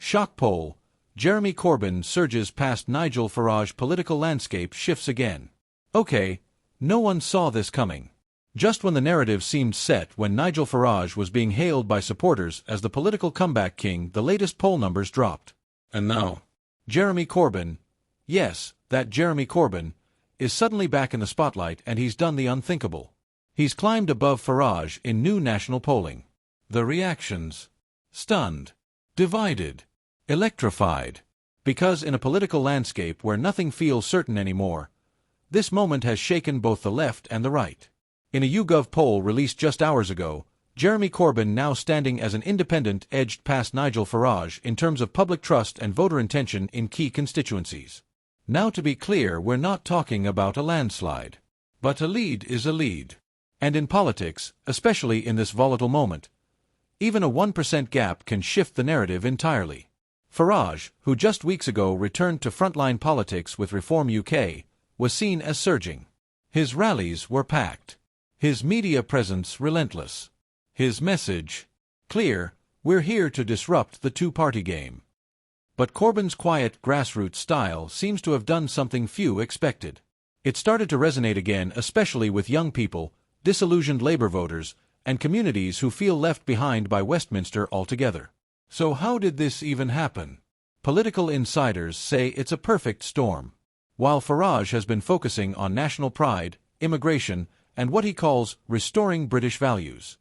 Shock poll. Jeremy Corbyn surges past Nigel Farage. Political landscape shifts again. Okay, no one saw this coming. Just when the narrative seemed set, when Nigel Farage was being hailed by supporters as the political comeback king, the latest poll numbers dropped. And now, Jeremy Corbyn, yes, that Jeremy Corbyn, is suddenly back in the spotlight, and he's done the unthinkable. He's climbed above Farage in new national polling. The reactions? Stunned. Divided. Electrified. Because in a political landscape where nothing feels certain anymore, this moment has shaken both the left and the right. In a YouGov poll released just hours ago, Jeremy Corbyn, now standing as an independent, edged past Nigel Farage in terms of public trust and voter intention in key constituencies. Now, to be clear, we're not talking about a landslide. But a lead is a lead. And in politics, especially in this volatile moment, even a 1% gap can shift the narrative entirely. Farage, who just weeks ago returned to frontline politics with Reform UK, was seen as surging. His rallies were packed. His media presence relentless. His message clear: we're here to disrupt the two-party game. But Corbyn's quiet, grassroots style seems to have done something few expected. It started to resonate again, especially with young people, disillusioned Labour voters, and communities who feel left behind by Westminster altogether. So how did this even happen? Political insiders say it's a perfect storm. While Farage has been focusing on national pride, immigration, and what he calls restoring British values,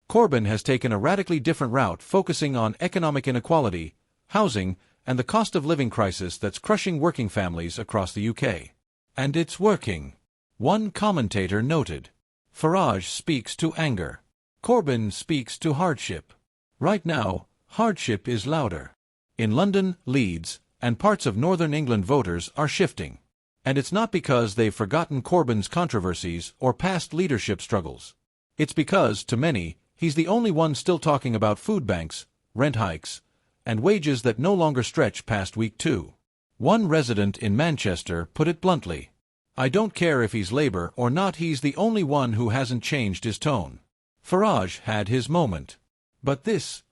Corbyn has taken a radically different route, focusing on economic inequality, housing, and the cost of living crisis that's crushing working families across the UK. And it's working. One commentator noted. Farage speaks to anger. Corbyn speaks to hardship. Right now, hardship is louder. In London, Leeds, and parts of northern England, voters are shifting. And it's not because they've forgotten Corbyn's controversies or past leadership struggles. It's because, to many, he's the only one still talking about food banks, rent hikes, and wages that no longer stretch past week 2. One resident in Manchester put it bluntly: "I don't care if he's Labour or not, he's the only one who hasn't changed his tone." Farage had his moment. But this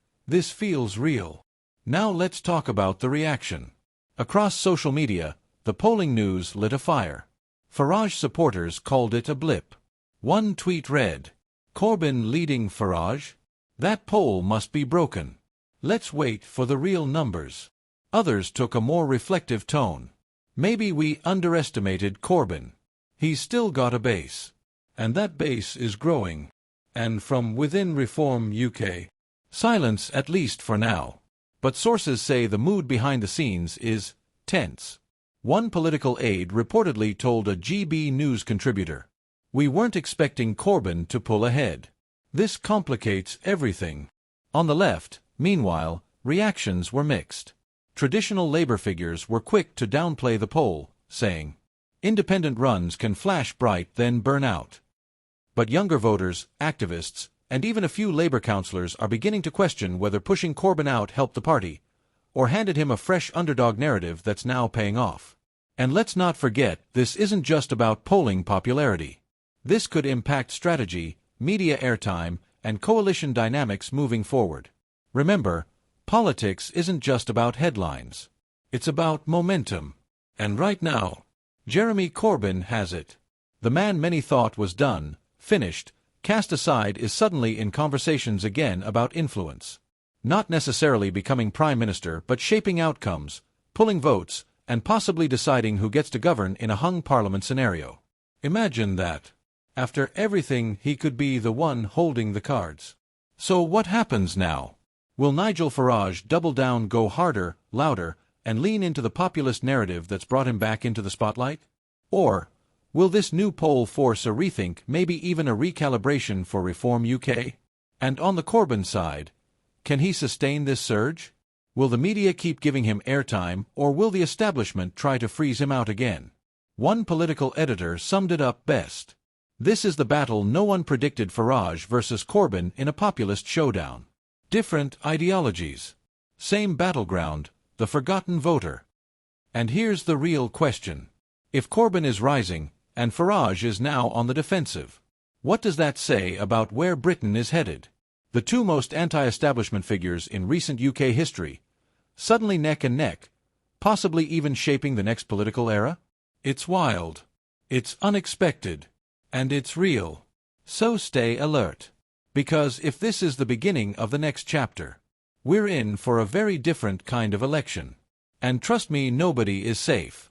feels real. Now let's talk about the reaction. Across social media, the polling news lit a fire. Farage supporters called it a blip. One tweet read, "Corbyn leading Farage? That poll must be broken. Let's wait for the real numbers." Others took a more reflective tone. "Maybe we underestimated Corbyn. He's still got a base. And that base is growing. And from within Reform UK." Silence, at least for now. But sources say the mood behind the scenes is tense. One political aide reportedly told a GB News contributor, "We weren't expecting Corbyn to pull ahead. This complicates everything." On the left, meanwhile, reactions were mixed. Traditional Labour figures were quick to downplay the poll, saying, "Independent runs can flash bright then burn out." But younger voters, activists, and even a few Labour councillors are beginning to question whether pushing Corbyn out helped the party, or handed him a fresh underdog narrative that's now paying off. And let's not forget, this isn't just about polling popularity. This could impact strategy, media airtime, and coalition dynamics moving forward. Remember, politics isn't just about headlines. It's about momentum. And right now, Jeremy Corbyn has it. The man many thought was done, finished, cast aside, is suddenly in conversations again about influence. Not necessarily becoming Prime Minister, but shaping outcomes, pulling votes, and possibly deciding who gets to govern in a hung parliament scenario. Imagine that. After everything, he could be the one holding the cards. So what happens now? Will Nigel Farage double down, go harder, louder, and lean into the populist narrative that's brought him back into the spotlight? Or will this new poll force a rethink, maybe even a recalibration for Reform UK? And on the Corbyn side, can he sustain this surge? Will the media keep giving him airtime, or will the establishment try to freeze him out again? One political editor summed it up best: "This is the battle no one predicted, Farage versus Corbyn in a populist showdown. Different ideologies. Same battleground, the forgotten voter." And here's the real question. If Corbyn is rising, and Farage is now on the defensive, what does that say about where Britain is headed? The two most anti-establishment figures in recent UK history, suddenly neck and neck, possibly even shaping the next political era? It's wild. It's unexpected. And it's real. So stay alert. Because if this is the beginning of the next chapter, we're in for a very different kind of election. And trust me, nobody is safe.